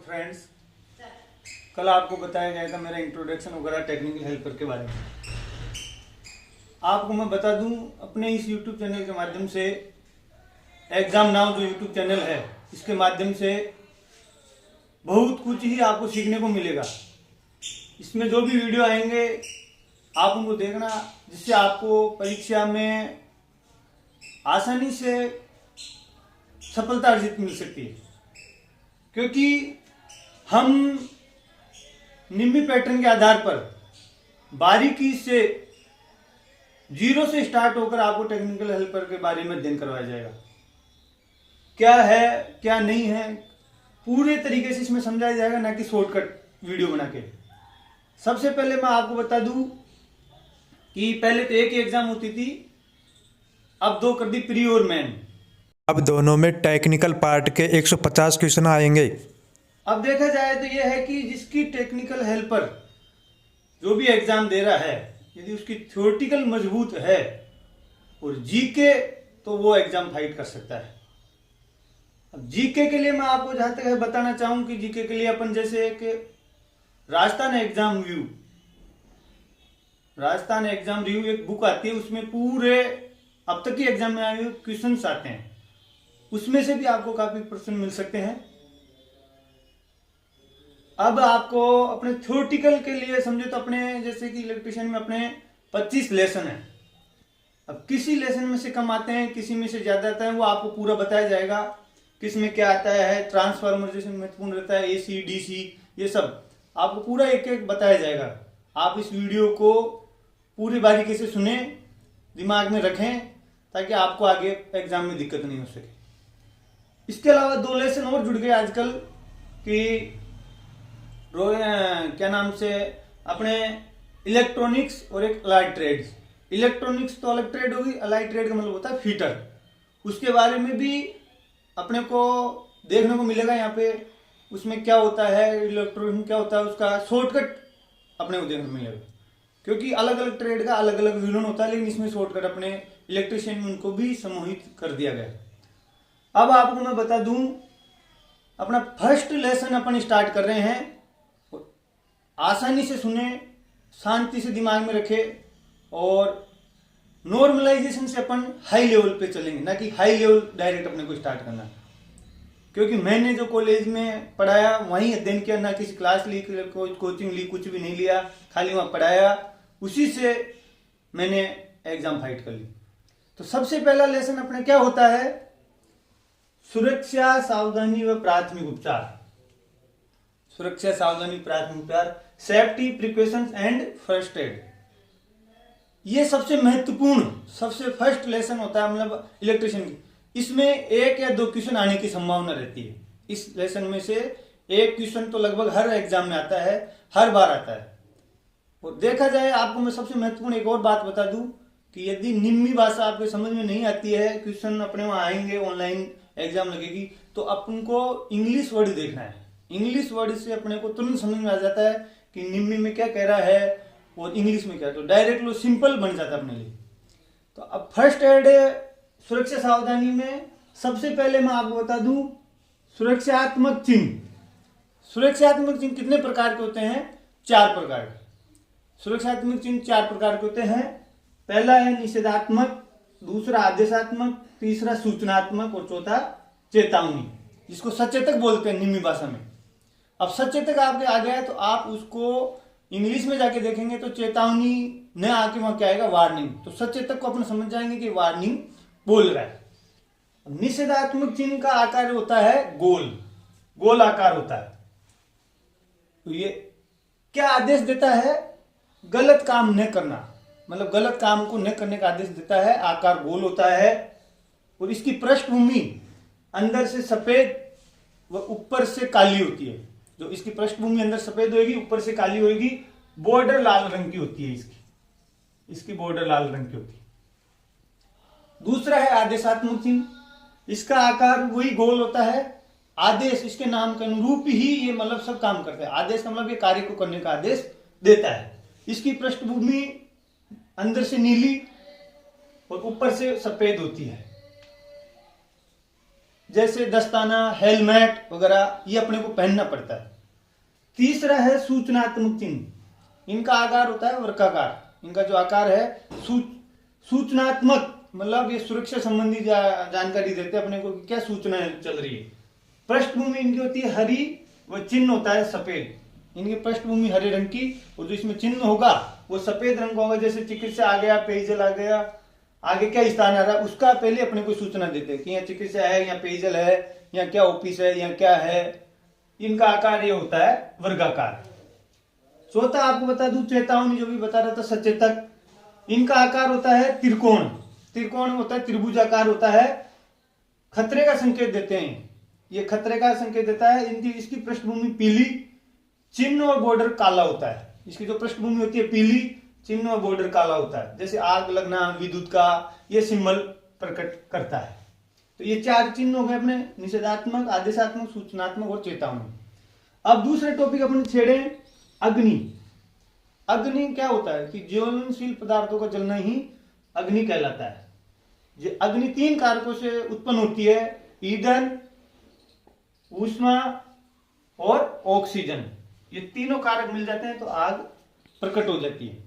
Friends, कल आपको बताया गया था मेरा इंट्रोडक्शन वगैरह टेक्निकल हेल्पर के बारे में। आपको मैं बता दूं, अपने इस यूट्यूब चैनल के माध्यम से एग्जाम नाउ जो यूट्यूब चैनल है, इसके माध्यम से बहुत कुछ ही आपको सीखने को मिलेगा। इसमें जो भी वीडियो आएंगे आप उनको देखना, जिससे आपको परीक्षा में आसानी से सफलता अर्जित मिल सकती है। क्योंकि हम निम्बी पैटर्न के आधार पर बारीकी से जीरो से स्टार्ट होकर आपको टेक्निकल हेल्पर के बारे में अध्ययन करवाया जाएगा। क्या है क्या नहीं है पूरे तरीके से इसमें समझाया जाएगा, ना कि शॉर्टकट वीडियो बना के। सबसे पहले मैं आपको बता दूं कि पहले तो एक ही एग्जाम होती थी, अब दो कर दी, प्री और मेन। अब दोनों में टेक्निकल पार्ट के 150 क्वेश्चन आएंगे। अब देखा जाए तो यह है कि जिसकी टेक्निकल हेल्पर जो भी एग्जाम दे रहा है, यदि उसकी थ्योरेटिकल मजबूत है और जीके, तो वो एग्जाम फाइट कर सकता है। अब जीके के लिए मैं आपको जहां तक है बताना चाहूं कि जीके के लिए अपन जैसे एक राजस्थान एग्जाम रिव्यू एक बुक आती है, उसमें पूरे अब तक की एग्जाम में आए हुए क्वेश्चंस आते हैं, उसमें से भी आपको काफी प्रश्न मिल सकते हैं। अब आपको अपने थ्योरेटिकल के लिए समझो तो अपने जैसे कि इलेक्ट्रिशियन में अपने 25 लेसन है। अब किसी लेसन में से कम आते हैं, किसी में से ज्यादा आता है, वो आपको पूरा बताया जाएगा किस में क्या आता है। ट्रांसफार्मर जैसे महत्वपूर्ण रहता है, एसी डीसी, ये सब आपको पूरा एक एक बताया जाएगा। आप इस वीडियो को पूरी बारीकी से सुने, दिमाग में रखें, ताकि आपको आगे एग्जाम में दिक्कत नहीं हो सके। इसके अलावा दो लेसन और जुड़ गए आजकल कि क्या नाम से, अपने इलेक्ट्रॉनिक्स और एक अलाइड ट्रेड्स। इलेक्ट्रॉनिक्स तो अलग ट्रेड होगी, अलाइड ट्रेड का मतलब होता है फीटर। उसके बारे में भी अपने को देखने को मिलेगा यहाँ पे। उसमें क्या होता है, इलेक्ट्रॉनिक क्या होता है, उसका शॉर्टकट अपने को देखने को मिलेगा। क्योंकि अलग अलग ट्रेड का अलग अलग विवरण होता है, लेकिन इसमें शॉर्टकट अपने इलेक्ट्रिशियन में उनको भी समूहित कर दिया गया। अब आपको मैं बता दूं, अपना फर्स्ट लेसन अपन स्टार्ट कर रहे हैं। आसानी से सुने, शांति से दिमाग में रखे, और नॉर्मलाइजेशन से अपन हाई लेवल पे चलेंगे, ना कि हाई लेवल डायरेक्ट अपने को स्टार्ट करना। क्योंकि मैंने जो कॉलेज में पढ़ाया वहीं अध्ययन किया, ना किसी क्लास ली, कोचिंग ली, कुछ भी नहीं लिया, खाली वहां पढ़ाया, उसी से मैंने एग्जाम फाइट कर ली। तो सबसे पहला लेसन अपने क्या होता है, सुरक्षा, सावधानी व प्राथमिक उपचार। सुरक्षा, सावधानी, प्राथमिक उपचार, safety precautions and first aid. ये सबसे महत्वपूर्ण, सबसे फर्स्ट लेसन होता है, मतलब इलेक्ट्रिशियन की। इसमें एक या दो क्वेश्चन आने की संभावना रहती है। इस लेसन में से एक क्वेश्चन तो लगभग हर एग्जाम में आता है, हर बार आता है। और देखा जाए, आपको मैं सबसे महत्वपूर्ण एक और बात बता दूं कि यदि निम्मी भाषा आपको समझ में नहीं आती है, क्वेश्चन अपने वहां आएंगे, ऑनलाइन एग्जाम लगेगी, तो अपन को इंग्लिश वर्ड देखना है। इंग्लिश वर्ड से अपने को तुरंत समझ में आ जाता है कि निम्मी में क्या कह रहा है और इंग्लिश में क्या, तो डायरेक्ट लो सिंपल बन जाता है अपने लिए। तो अब फर्स्ट एड, सुरक्षा सावधानी में सबसे पहले मैं आपको बता दूं, सुरक्षात्मक चिन्ह। सुरक्षात्मक चिन्ह कितने प्रकार के होते हैं? 4 प्रकार के। सुरक्षात्मक चिन्ह 4 प्रकार के होते हैं। पहला है निषेधात्मक, दूसरा आदेशात्मक, तीसरा सूचनात्मक और चौथा चेतावनी, जिसको सचेतक बोलते हैं निम्मी भाषा में। अब सचेतक आपके आ गया तो आप उसको इंग्लिश में जाके देखेंगे तो चेतावनी न आके वहां क्या आएगा, वार्निंग। तो सचेतक को अपन समझ जाएंगे कि वार्निंग बोल रहा है। निषेधात्मक चिन्ह का आकार होता है गोल, गोल आकार होता है। तो ये क्या आदेश देता है? गलत काम न करना, मतलब गलत काम को न करने का आदेश देता है। आकार गोल होता है और इसकी पृष्ठभूमि अंदर से सफेद व ऊपर से काली होती है। जो इसकी पृष्ठभूमि अंदर सफेद होगी, ऊपर से काली होगी, बॉर्डर लाल रंग की होती है। इसकी बॉर्डर लाल रंग की होती है। दूसरा है आदेशात्मक चिन्ह। इसका आकार वही गोल होता है। आदेश, इसके नाम के अनुरूप ही ये मतलब सब काम करता है। आदेश का मतलब ये कार्य को करने का आदेश देता है। इसकी पृष्ठभूमि अंदर से नीली और ऊपर से सफेद होती है। जैसे दस्ताना, हेलमेट वगैरह, ये अपने को पहनना पड़ता है। तीसरा है सूचनात्मक चिन्ह। इनका आकार होता है वर्गाकार। इनका जो आकार है सूचनात्मक, मतलब ये सुरक्षा संबंधी जानकारी देते हैं अपने को कि क्या सूचना चल रही है। पृष्ठभूमि इनकी होती है हरी व चिन्ह होता है सफेद। इनकी पृष्ठभूमि हरे रंग की और जो इसमें चिन्ह होगा वो सफेद रंग का होगा। जैसे चिकित्सा आ गया, पेयजल आ गया, आगे क्या स्थान आ रहा है उसका पहले अपने को सूचना देते हैं कि यहाँ चिकित्सा है, यहाँ पेयजल है, यहाँ क्या ऑफिस है, यहाँ क्या है। इनका आकार ये होता है वर्गाकार। चौथा आपको बता दूं, चेतावनी जो भी बता रहा था सचेतक, इनका आकार होता है त्रिकोण। त्रिकोण होता है, त्रिभुजाकार होता है, खतरे का संकेत देते हैं। ये खतरे का संकेत देता है। इनकी इसकी पृष्ठभूमि पीली, चिन्ह और बॉर्डर काला होता है। इसकी जो पृष्ठभूमि होती है पीली, चिन्ह और बॉर्डर काला होता है। जैसे आग लगना, विद्युत का ये सिंबल प्रकट करता है। तो ये चार चिन्ह हो गए अपने, निषेधात्मक, आदेशात्मक, सूचनात्मक और चेतावनी। अब दूसरे टॉपिक अपने छेड़े अग्नि। अग्नि क्या होता है कि ज्वलनशील पदार्थों का जलना ही अग्नि कहलाता है। ये अग्नि तीन कारकों से उत्पन्न होती है, ईंधन, ऊष्मा और ऑक्सीजन। ये तीनों कारक मिल जाते हैं तो आग प्रकट हो जाती है।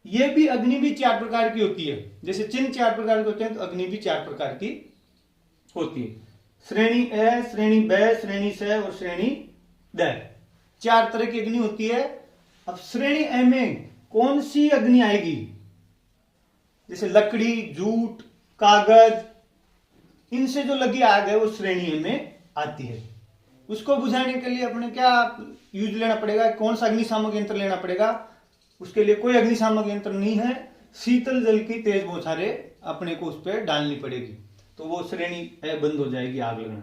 ये भी अग्नि भी चार प्रकार की होती है। जैसे चिन्ह चार प्रकार के होते हैं तो अग्नि भी चार प्रकार की होती है। श्रेणी ए, श्रेणी ब, श्रेणी स और श्रेणी द। चार तरह की अग्नि होती है। अब श्रेणी ए में कौन सी अग्नि आएगी? जैसे लकड़ी, जूट, कागज, इनसे जो लगी आग है वो श्रेणी ए में आती है। उसको बुझाने के लिए अपने क्या यूज लेना पड़ेगा? कौन सा अग्निशामक यंत्र लेना पड़ेगा? उसके लिए कोई अग्निशामक यंत्र नहीं है, शीतल जल की तेज बौछारें अपने को उस पर डालनी पड़ेगी, तो वो श्रेणी ए बंद हो जाएगी आग लगना।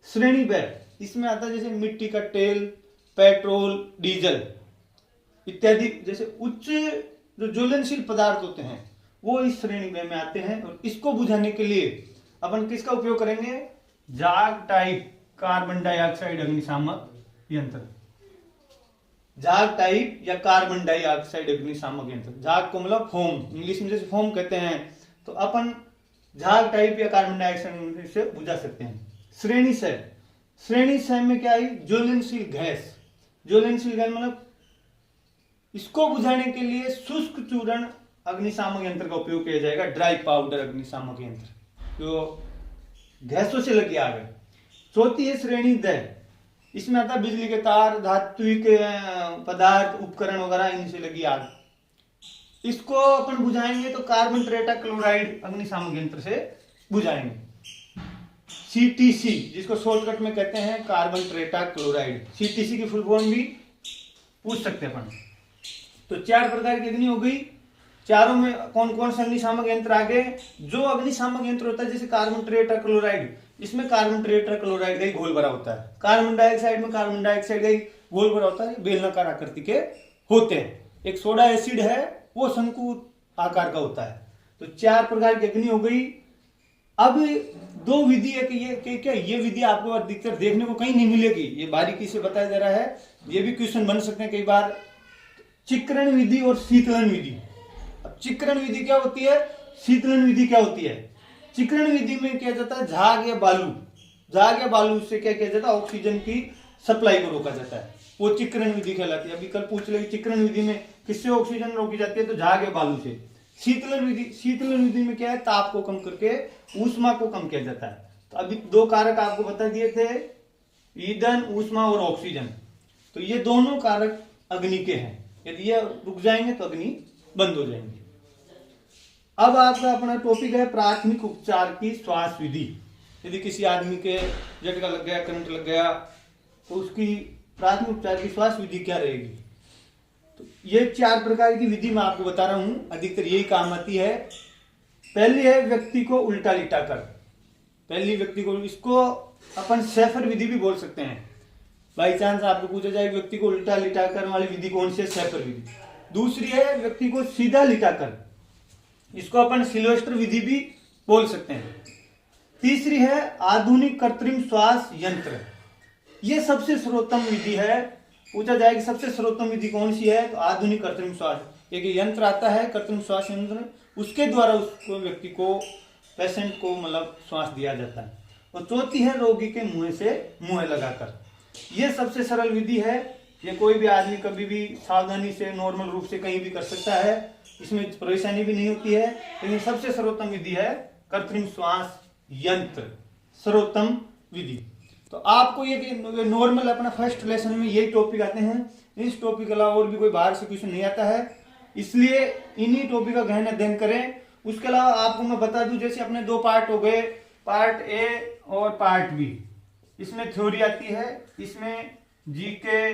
श्रेणी ब, इसमें आता है जैसे मिट्टी का तेल, पेट्रोल, डीजल इत्यादि, जैसे उच्च जो ज्वलनशील पदार्थ होते हैं वो इस श्रेणी ब में आते हैं। और इसको बुझाने के लिए अपन किसका उपयोग करेंगे? जाग टाइप कार्बन डाइऑक्साइड अग्निशामक यंत्र। जाग टाइप या कार्बन डाइऑक्साइड अग्निशामक यंत्र। जाग को मतलब फोम, इंग्लिश में जैसे फोम कहते हैं, तो अपन जाग टाइप या कार्बन डाइऑक्साइड से बुझा सकते हैं। श्रेणी स, श्रेणी स में क्या आई? ज्वलनशील गैस। ज्वलनशील गैस मतलब इसको बुझाने के लिए शुष्क चूर्ण अग्निशामक यंत्र का उपयोग किया जाएगा, ड्राई पाउडर अग्निशामक यंत्र, जो गैसों से लगी आग है। चौथी है श्रेणी द, इसमें आता है बिजली के तार, धात्विक पदार्थ, उपकरण वगैरह, इनसे लगी आग। इसको अपन बुझाएंगे तो कार्बन टेट्रा क्लोराइड अग्निशामक यंत्र से बुझाएंगे। सीटीसी, जिसको शॉर्टकट में कहते हैं कार्बन टेट्रा क्लोराइड, सीटीसी की फुल फॉर्म भी पूछ सकते हैं अपन। तो चार प्रकार की अग्नि हो गई। चारों में कौन कौन से अग्निशामक यंत्र आ गए? जो अग्निशामक यंत्र होता है जैसे कार्बन टेट्रा क्लोराइड, इसमें कार्बन टेट्रा क्लोराइड का ही घोल भरा होता है। कार्बन डाइऑक्साइड में कार्बन डाइऑक्साइड का ही घोल भरा होता है, बेलनाकार आकृति के होते हैं। एक सोडा एसिड है, वो शंकु आकार का होता है। तो चार प्रकार की अग्नि हो गई। अब दो विधि है कि ये क्या ये विधि आपको अधिकतर देखने को कहीं नहीं मिलेगी, ये बारीकी से बताया जा रहा है। ये भी क्वेश्चन बन सकते हैं कई बार। चिक्रण विधि और शीतलन विधि। अब चिक्रण विधि क्या होती है, शीतलन विधि क्या होती है? चिक्रण विधि में किया जाता है झाग या बालू, झाग या बालू से क्या किया जाता है? ऑक्सीजन की सप्लाई को रोका जाता है, वो चिक्रण विधि कहलाती है। अभी कल पूछ ले चिक्रण विधि में किससे ऑक्सीजन रोकी जाती है, तो झाग या बालू से। शीतलन विधि, शीतलन विधि में क्या है? ताप को कम करके ऊष्मा को कम किया जाता है। तो अभी दो कारक आपको बता दिए थे, ईंधन, ऊष्मा और ऑक्सीजन। तो ये दोनों कारक अग्नि के हैं। यदि ये रुक जाएंगे तो अग्नि बंद हो जाएंगे। अब आपका अपना टॉपिक है प्राथमिक उपचार की श्वास विधि। यदि किसी आदमी के झटका लग गया, करंट लग गया, तो उसकी प्राथमिक उपचार की श्वास विधि क्या रहेगी? तो ये चार प्रकार की विधि मैं आपको बता रहा हूं, अधिकतर यही काम आती है। पहली है व्यक्ति को उल्टा लिटा कर। पहली व्यक्ति को, इसको अपन सैफर विधि भी बोल सकते हैं। बाई चांस आपको पूछा जाए व्यक्ति को उल्टा लिटा कर वाली विधि कौन सी है? सैफर विधि। दूसरी है व्यक्ति को सीधा लिटा कर, इसको अपन सिल्वेस्टर विधि भी बोल सकते हैं। तीसरी है आधुनिक कृत्रिम श्वास यंत्र। यह सबसे सर्वोत्तम विधि है। पूछा जाए कि सबसे सर्वोत्तम विधि कौन सी है, तो आधुनिक कृत्रिम श्वास। एक यंत्र आता है कृत्रिम श्वास यंत्र, उसके द्वारा उसको व्यक्ति को पेशेंट को मतलब श्वास दिया जाता है। और चौथी है रोगी के मुंह से मुंह लगाकर। ये सबसे सरल विधि है, ये कोई भी आदमी कभी भी सावधानी से नॉर्मल रूप से कहीं भी कर सकता है, इसमें परेशानी भी नहीं होती है। लेकिन सबसे सर्वोत्तम विधि है कृत्रिम श्वास यंत्र, सर्वोत्तम विधि। तो आपको ये नॉर्मल अपना फर्स्ट लेसन में यही टॉपिक आते हैं, इस टॉपिक के अलावा और भी कोई बाहर से क्वेश्चन नहीं आता है, इसलिए इन्हीं टॉपिक का गहन अध्ययन करें। उसके अलावा आपको मैं बता दूं, जैसे अपने दो पार्ट हो गए, पार्ट ए और पार्ट बी। इसमें थ्योरी आती है, इसमें जीके,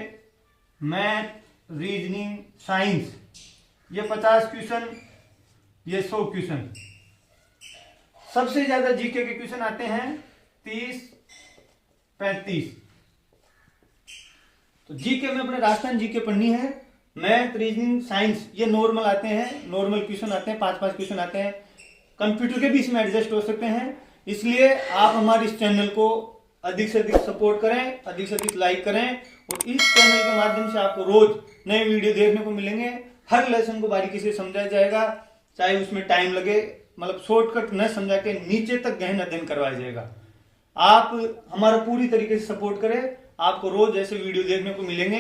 मैथ, रीजनिंग, साइंस, ये 50 क्वेश्चन, ये 100 क्वेश्चन। सबसे ज्यादा जीके के क्वेश्चन आते हैं 30-35। तो जीके में अपने राजस्थान जीके पढ़नी है। मैथ, रीजनिंग, साइंस ये नॉर्मल आते हैं, नॉर्मल क्वेश्चन आते हैं, 5-5 क्वेश्चन आते हैं। कंप्यूटर के भी इसमें एडजस्ट हो सकते हैं। इसलिए आप हमारे इस चैनल को अधिक से अधिक सपोर्ट करें, अधिक से अधिक लाइक करें, और इस चैनल के माध्यम से आपको रोज नए वीडियो देखने को मिलेंगे। हर लेसन को बारीकी से समझाया जाएगा, चाहे उसमें टाइम लगे, मतलब शॉर्टकट न समझा के नीचे तक गहन अध्ययन करवाया जाएगा। आप हमारा पूरी तरीके से सपोर्ट करें, आपको रोज ऐसे वीडियो देखने को मिलेंगे।